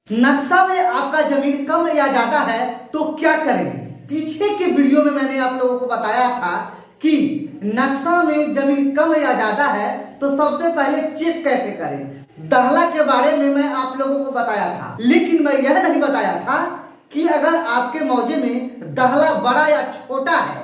नक्शा में आपका जमीन कम या ज्यादा है तो क्या करें। पीछे के वीडियो में मैंने आप लोगों को बताया था कि नक्शा में जमीन कम या ज्यादा है तो सबसे पहले चेक कैसे करें। दाहला के बारे में मैं आप लोगों को बताया था, लेकिन मैं यह नहीं बताया था कि अगर आपके मौजे में दाहला बड़ा या छोटा है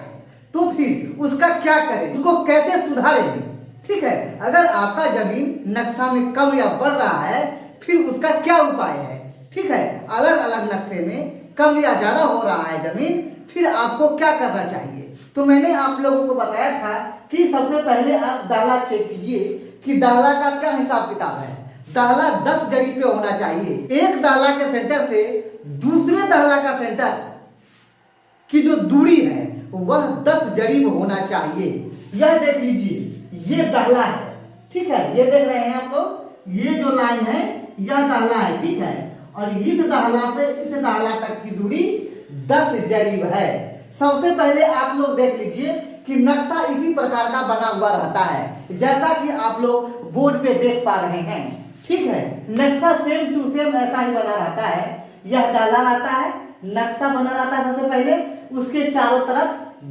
तो फिर उसका क्या करें, उसको कैसे सुधारें। ठीक है, अगर आपका जमीन नक्शा में कम या बढ़ रहा है फिर उसका क्या उपाय है। ठीक है, अलग अलग नक्शे में कम या ज्यादा हो रहा है जमीन, फिर आपको क्या करना चाहिए। तो मैंने आप लोगों को बताया था कि सबसे पहले आप दाहला चेक कीजिए कि दाहला का क्या हिसाब किताब है। दाहला 10 जड़ी पे होना चाहिए। एक दाहला के सेंटर से दूसरे दाहला का सेंटर की जो दूरी है वह 10 जड़ी में होना चाहिए। यह देख लीजिए, ये दाहला है। ठीक है, ये देख रहे हैं आप लोग, ये जो लाइन है यह दाहला है। ठीक है, और इस दाहला से इस दाहला तक की दूरी 10 जरीब है। सबसे पहले आप लोग देख लीजिए कि नक्शा इसी प्रकार का बना हुआ रहता है जैसा कि आप लोग बोर्ड पे देख पा रहे हैं। ठीक है, नक्शा सेम टू सेम ऐसा ही बना रहता है। यह दाहला रहता है, नक्शा बना रहता है सबसे पहले, उसके चारों तरफ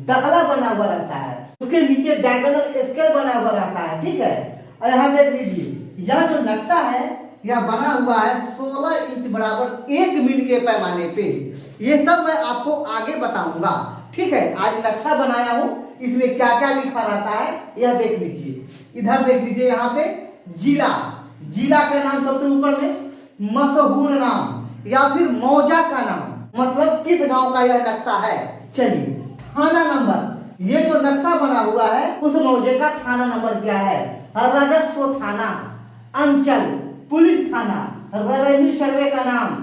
दाहला बना हुआ रहता है, उसके नीचे डायगोनल स्केल बना हुआ रहता है। ठीक है, और यहाँ देख लीजिए, यह जो नक्शा है यह बना हुआ है 16 इंच बराबर 1 मील के पैमाने पे। ये सब मैं आपको आगे बताऊंगा। ठीक है, आज नक्शा बनाया हूं, इसमें क्या क्या लिखा रहता है यह देख लीजिए। इधर देख लीजिए, यहाँ पे जिला, जिला का नाम सबसे ऊपर में, मशहूर नाम या फिर मौजा का नाम, मतलब किस गांव का यह नक्शा है। चलिए, थाना नंबर, ये जो नक्शा बना हुआ है उस मौजे का थाना नंबर क्या है। राजस्व थाना, अंचल, पुलिस थाना, रेवेन्यू सर्वे का नाम,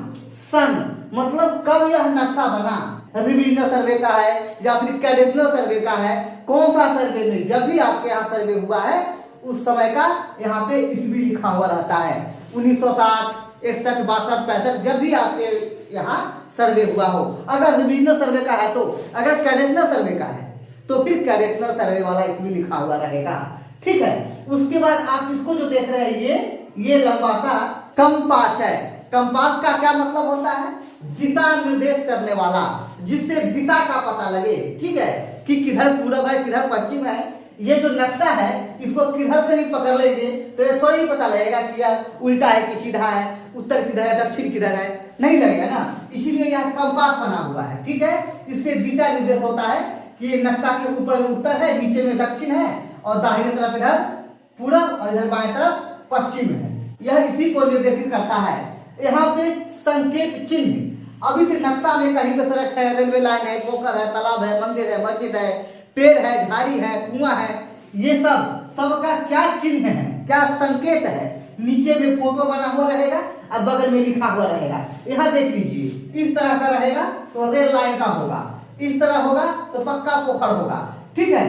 सन, मतलब कब यह नक्शा बना, रिविजनल सर्वे का है या फिर कैडेशनल सर्वे का है, कौन सा सर्वे में, जब भी आपके यहाँ सर्वे हुआ है उस समय का यहाँ पे ईस्वी लिखा हुआ रहता है। 1960, 61, 62, 65, जब भी आपके यहाँ सर्वे हुआ हो। अगर रिविजनल सर्वे का है तो, अगर कैडेशनल सर्वे का है तो फिर कैडेशनल सर्वे वाला ईस्वी लिखा हुआ रहेगा। ठीक है, उसके बाद आप इसको जो देख रहे हैं ये लंबा सा कंपास है। कंपास का क्या मतलब होता है, दिशा निर्देश करने वाला, जिससे दिशा का पता लगे। ठीक है, कि किधर पूरब है किधर पश्चिम है। ये जो नक्शा है इसको किधर से भी पकड़ लेंगे तो ये थोड़ा ही पता लगेगा कि यह उल्टा है कि सीधा है, उत्तर किधर है दक्षिण किधर है, नहीं लगेगा ना। इसीलिए यह कंपास बना हुआ है। ठीक है, इससे दिशा निर्देश होता है कि नक्शा के ऊपर में उत्तर है, नीचे में दक्षिण है और दाहिने तरफ इधर पूरब और इधर बाएं तरफ पश्चिम है। यह इसी को निर्देशित करता है। यहाँ पे संकेत चिन्ह, अभी से नक्शा में कहीं पे सड़क है, रेलवे लाइन है, पोखर है, तालाब है, मंदिर है, मस्जिद है, पेड़ है, झाड़ी है, कुआं है, ये सब सबका क्या चिन्ह है, क्या संकेत है। नीचे में फोटो बना हुआ रहेगा और बगल में लिखा हुआ रहेगा। यहाँ देख लीजिए, इस तरह का रहेगा तो रेल लाइन का होगा, इस तरह होगा तो पक्का पोखर होगा। ठीक है,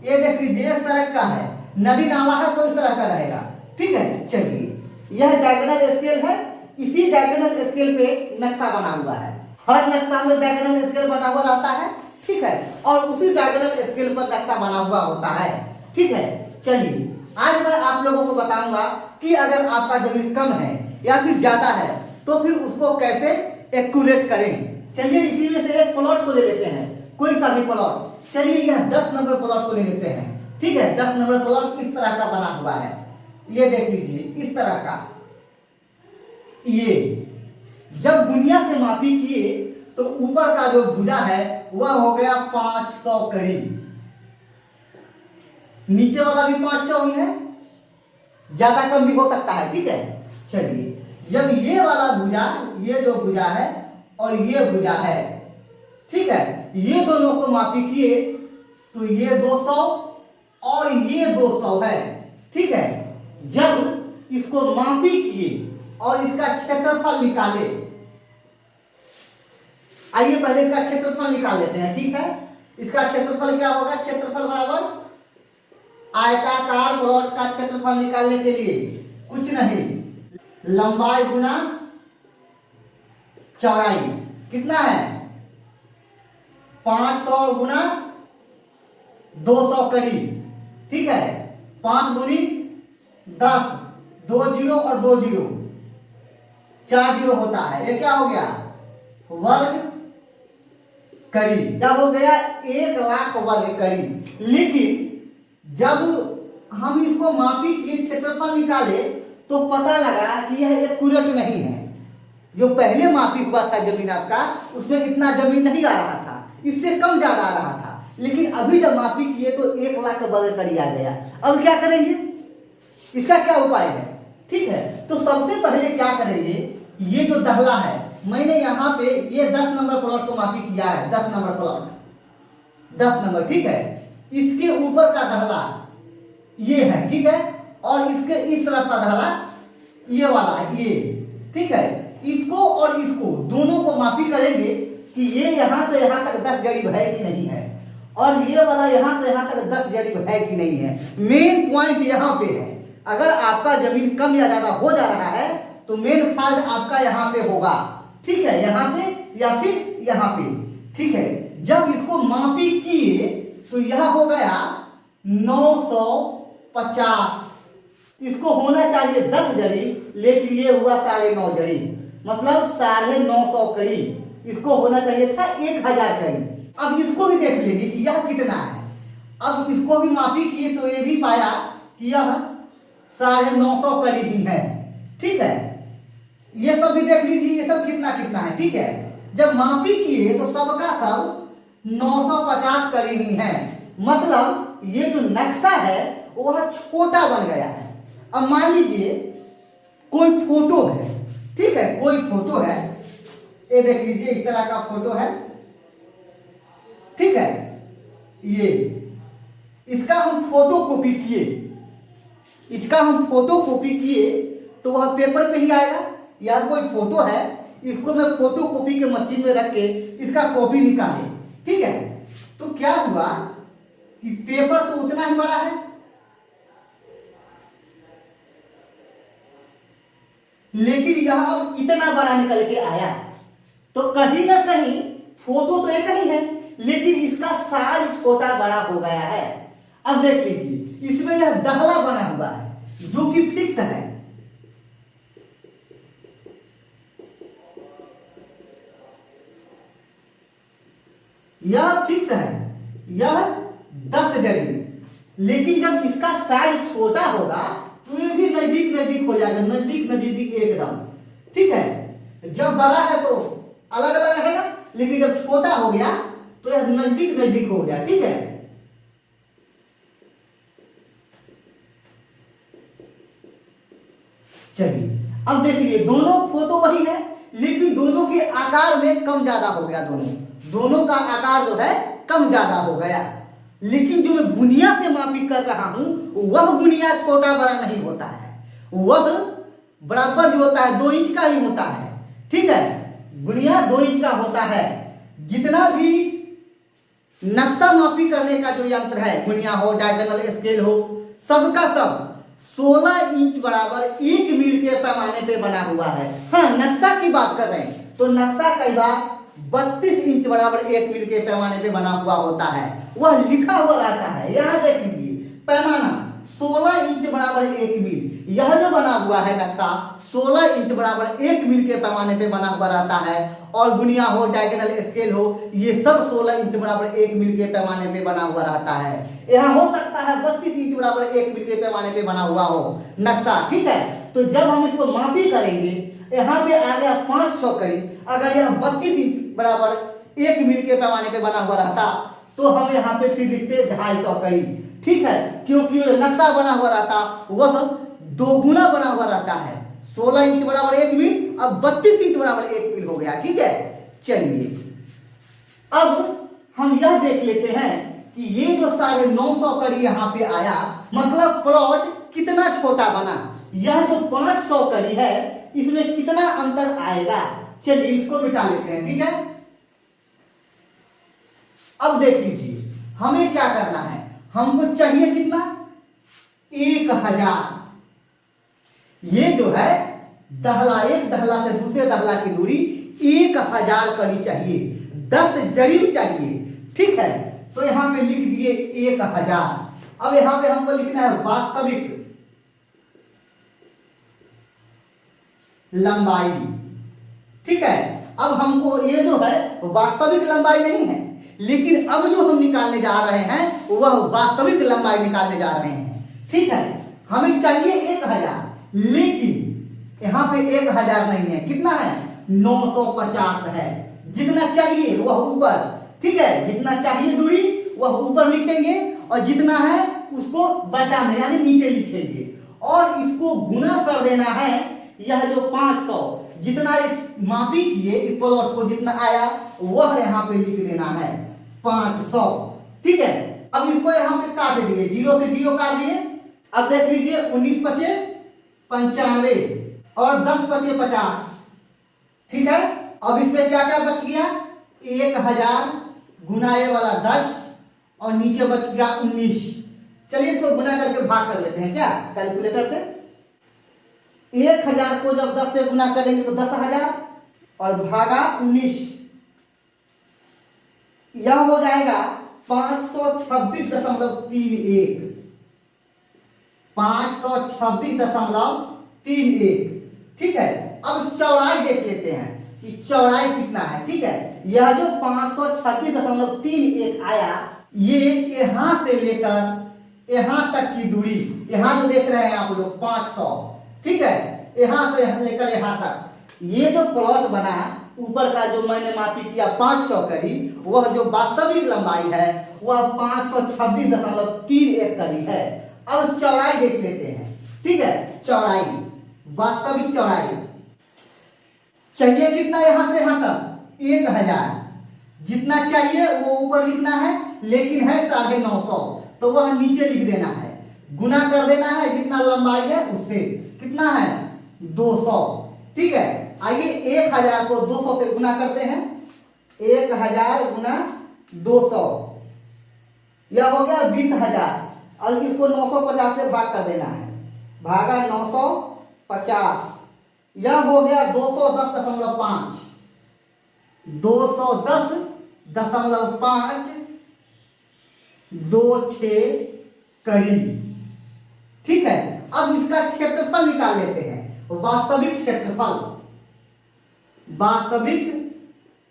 ये देख लीजिए सड़क का है, नदी नाला है तो इस तरह का रहेगा। ठीक है, चलिए, यह डायगोनल स्केल है, इसी डायगोनल स्केल पे नक्शा बना हुआ है। हर नक्शा में डायगोनल स्केल बना हुआ रहता है। ठीक है, और उसी डायगोनल स्केल पर नक्शा बना हुआ होता है। ठीक है, चलिए, आज मैं आप लोगों को बताऊंगा कि अगर आपका जमीन कम है या फिर ज्यादा है तो फिर उसको कैसे एक्यूरेट करें। चलिए, इसी में से एक प्लॉट को ले लेते हैं, कोई सा भी प्लॉट। चलिए, यह 10 नंबर प्लॉट को ले लेते हैं। ठीक है, 10 नंबर प्लॉट इस तरह का बना हुआ है, ये देख लीजिए, इस तरह का। ये जब गुनिया से मापी किए तो ऊपर का जो भुजा है वह हो गया 500 करीब, नीचे वाला भी 500 ही है, ज्यादा कम भी हो सकता है। ठीक है, चलिए, जब ये वाला भुजा, ये जो भुजा है और ये भुजा है, ठीक है, ये दोनों को मापी किए तो ये 200 और ये 200 है। ठीक है, जब इसको मापी किए और इसका क्षेत्रफल निकाले, आइए पहले इसका क्षेत्रफल निकाल लेते हैं। ठीक है, इसका क्षेत्रफल क्या होगा, क्षेत्रफल बराबर आयताकार प्लॉट का क्षेत्रफल निकालने के लिए कुछ नहीं, लंबाई गुना चौड़ाई, कितना है 500 गुना 200 करीब। ठीक है, 5 दूनी 10, 2 जीरो और 2 जीरो, 4 जीरो होता है, ये क्या हो गया वर्ग कड़ी, क्या हो गया 1 लाख वर्ग कड़ी। लेकिन जब हम इसको मापी किए, क्षेत्रफल निकाले, तो पता लगा कि यह एक्यूरेट नहीं है। जो पहले मापी हुआ था जमीन आपका, उसमें इतना जमीन नहीं आ रहा था, इससे कम ज्यादा आ रहा था। लेकिन अभी जब मापी किए तो 1 लाख वर्ग कड़ी आ गया। अब क्या करेंगे, इसका क्या उपाय है? ठीक है, तो सबसे पहले क्या करेंगे, ये जो दहला है, मैंने यहाँ पे ये 10 नंबर प्लॉट को मापी किया है, 10 नंबर प्लॉट, 10 नंबर, ठीक है। इसके ऊपर का दहला ये है, ठीक है, और इसके इस तरफ का दहला ये वाला है, ये, ठीक है। इसको और इसको दोनों को मापी करेंगे कि ये यहाँ से यहाँ तक 10 जरीब है कि नहीं है, और ये वाला यहाँ से यहाँ तक 10 जरीब है कि नहीं है। मेन पॉइंट यहाँ पे है। अगर आपका जमीन कम या ज्यादा हो जा रहा है तो मेन फॉल्ट आपका यहाँ पे होगा, ठीक है, यहाँ पे या फिर यहाँ पे, ठीक है। जब इसको मापी किए तो यह हो गया 950, इसको होना चाहिए 10 जरीब, लेकिन ये हुआ 9.5 जरीब, मतलब 950 करीब। इसको होना चाहिए था 1000 करीब। अब इसको भी देख लेंगे कि यह कितना है। अब इसको भी मापी किए तो ये भी पाया कि यह 950 करीब ही है, ठीक है। ये सब भी देख लीजिए, ये सब कितना कितना है, ठीक है। जब मापी किए तो सबका सब 950 करीब ही है, मतलब ये जो नक्शा है वह छोटा बन गया है। अब मान लीजिए कोई फोटो है, ठीक है, कोई फोटो है, ये देख लीजिए इस तरह का फोटो है, ठीक है। ये इसका हम फोटो कॉपी किए, इसका हम फोटो कॉपी किए तो वह पेपर पे ही आएगा। या कोई फोटो है, इसको मैं फोटो कॉपी के मशीन में रख के इसका कॉपी निकाले, ठीक है। तो क्या हुआ कि पेपर तो उतना ही बड़ा है, लेकिन यह अब इतना बड़ा निकल के आया। तो कहीं ना कहीं फोटो तो एक ही है, लेकिन इसका साइज छोटा बड़ा हो गया है। अब देख लीजिए, इसमें यह दहला बना हुआ है जो कि फिक्स है, यह फिक्स है, यह 10 जरीब। लेकिन जब इसका साइज छोटा होगा तो ये भी नजदीक नजदीक हो जाएगा, नजदीक नजदीक एकदम, ठीक है। जब बड़ा है तो अलग अलग रहेगा, लेकिन जब छोटा हो गया तो यह नजदीक नजदीक हो गया, ठीक है। चलिए अब देखिए, दोनों फोटो वही है, लेकिन दोनों के आकार में कम ज्यादा हो गया, दोनों का आकार जो है कम ज्यादा हो गया। लेकिन जो मैं बुनिया से मापी कर रहा हूं वह बुनिया छोटा बड़ा नहीं होता है, वह बराबर जो होता है 2 इंच का ही होता है, ठीक है। बुनिया 2 इंच का होता है। जितना भी नक्शा मापी करने का जो यंत्र है, बुनिया हो, डायगोनल स्केल हो, सबका सब 16 इंच बराबर 1 मील के पैमाने पे बना हुआ है। हाँ, नक्शा की बात कर रहे हैं तो नक्शा कई बार 32 इंच बराबर 1 मील के पैमाने पे बना हुआ होता है, वह लिखा हुआ रहता है। यहाँ देख लीजिए, पैमाना 16 इंच बराबर 1 मील, यह जो बना हुआ है नक्शा 16 इंच बराबर 1 मील के पैमाने पे बना हुआ रहता है। और बुनिया हो, डायगोनल स्केल हो, ये सब 16 इंच बराबर 1 मील के पैमाने पे बना हुआ रहता है। यहाँ हो सकता है 32 इंच बराबर 1 मील के पैमाने पे बना हुआ हो नक्शा, ठीक है। तो जब हम इसको मापी करेंगे, यहाँ पे आ गया 500 करीब। अगर यह 32 इंच बराबर 1 मील के पैमाने पे बना हुआ रहता तो हम यहाँ पे फिर लिखते 250 करीब, ठीक है, क्योंकि नक्शा बना हुआ रहता वह 2 गुना बना हुआ रहता है। 16 इंच बराबर 1 मील, अब 32 इंच बराबर 1 मील हो गया, ठीक है। चलिए अब हम यह देख लेते हैं कि ये जो 950 कड़ी यहाँ पे आया, मतलब प्लॉट कितना छोटा बना। यह जो 500 कड़ी है इसमें कितना अंतर आएगा, चलिए इसको मिटा लेते हैं, ठीक है। अब देख लीजिए, हमें क्या करना है, हमको चाहिए कितना 1000। ये जो है दहला, एक दहला से दूसरे दहला की दूरी 1000 कड़ी चाहिए, 10 जरीब चाहिए, ठीक है। तो यहां पे लिख दिए 1000। अब यहां पे हमको लिखना है वास्तविक लंबाई, ठीक है। अब हमको ये जो है वास्तविक लंबाई नहीं है, लेकिन अब जो हम निकालने जा रहे हैं वह वास्तविक लंबाई निकालने जा रहे हैं। ठीक है, हमें चाहिए 1000, लेकिन यहाँ पे 1000 नहीं है, कितना है 950 है। जितना चाहिए वह ऊपर, ठीक है, जितना चाहिए दूरी वह ऊपर लिखेंगे और जितना है उसको बटा में यानी नीचे लिखेंगे और इसको गुना कर देना है। यह जो 500 जितना इस मापी किए इस प्लॉट को जितना आया वह यहाँ पे लिख देना है 500। ठीक है, अब इसको यहाँ पे काट दिए, 0 से 0 काट दिए। अब देख लीजिए 19 पचे 95 और 10 पचे 50। ठीक है, अब इसमें क्या क्या बच गया 1000 गुना ये वाला 10 और नीचे बच गया 19। चलिए इसको गुना करके भाग कर लेते हैं क्या कैलकुलेटर से। 1000 को जब 10 से गुना करेंगे तो 10,000 और भागा 19, यह हो जाएगा 526.31। 526.31। ठीक है, अब चौड़ाई देख लेते हैं कि चौड़ाई कितना है। ठीक है, यह जो 526.31 आया, ये यहां से लेकर यहां तक की दूरी, यहां जो देख रहे हैं आप लोग 500, ठीक है, यहां से लेकर यहां तक ये जो प्लॉट बना ऊपर का जो मैंने मापी किया 500 करी, वह जो वास्तविक लंबाई है वह 526.31 करी है। अब चौड़ाई देख लेते हैं। ठीक है, चौड़ाई वास्तविक चौड़ाई चाहिए कितना यहां से यहां तक 1000, जितना चाहिए वो ऊपर लिखना है, लेकिन है 950 तो वह नीचे लिख देना है, गुना कर देना है जितना लंबाई है उससे, कितना है 200। ठीक है, आइए 1000 को 200 से गुना करते हैं। 1000 गुना 200 यह हो गया 20,000। अब इसको 950 से भाग कर देना है, भागा 950, यह हो गया 210.5। 210.5 26 करीब। ठीक है, अब इसका क्षेत्रफल निकाल लेते हैं। वास्तविक क्षेत्रफल, वास्तविक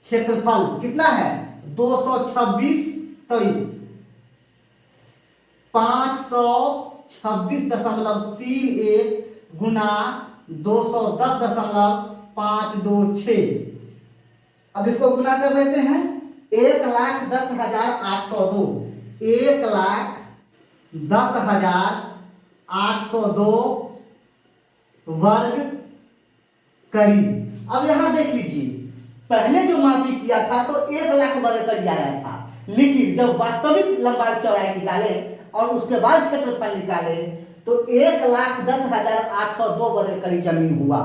क्षेत्रफल कितना है 526.31 गुना 210.526। अब इसको गुना कर लेते हैं। 1,10,802 1,10,802 वर्ग करीब। अब यहां देख लीजिए, पहले जो मापी किया था तो 1,00,000 वर्ग करीब आया था, लेकिन जब वास्तविक लंबाई चौड़ाई निकाले और उसके बाद क्षेत्रफल निकाले तो 1,10,802 वर्ग करीब जमीन हुआ।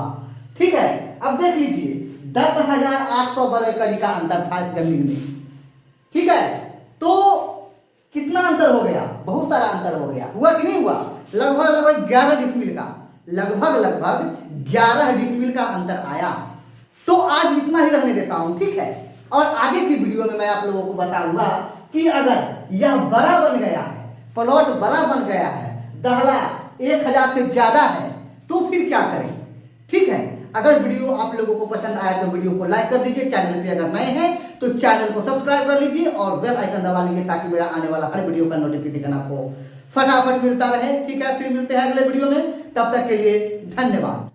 ठीक है, अब देख लीजिए 10,800 वर्ग करीब का अंतर था जमीन में। ठीक है, तो कितना अंतर हो गया, बहुत सारा अंतर हो गया, हुआ कि नहीं हुआ, लगभग 11 डिसमिल का, लगभग 11 डिसमिल का अंतर आया। तो आज इतना ही रहने देता हूं। ठीक है, और आगे की वीडियो में मैं आप लोगों को बताऊंगा कि अगर यह बड़ा बन गया है, प्लॉट बड़ा बन गया है, दहला 1000 से ज्यादा है, तो फिर क्या करें। ठीक है, अगर वीडियो आप लोगों को पसंद आया तो वीडियो को लाइक कर दीजिए, चैनल पे अगर नए हैं तो चैनल को सब्सक्राइब कर लीजिए और बेल आइकन दबा लीजिए ताकि मेरा आने वाला हर वीडियो का नोटिफिकेशन आपको फटाफट मिलता रहे। ठीक है, फिर मिलते हैं अगले वीडियो में, तब तक के लिए धन्यवाद।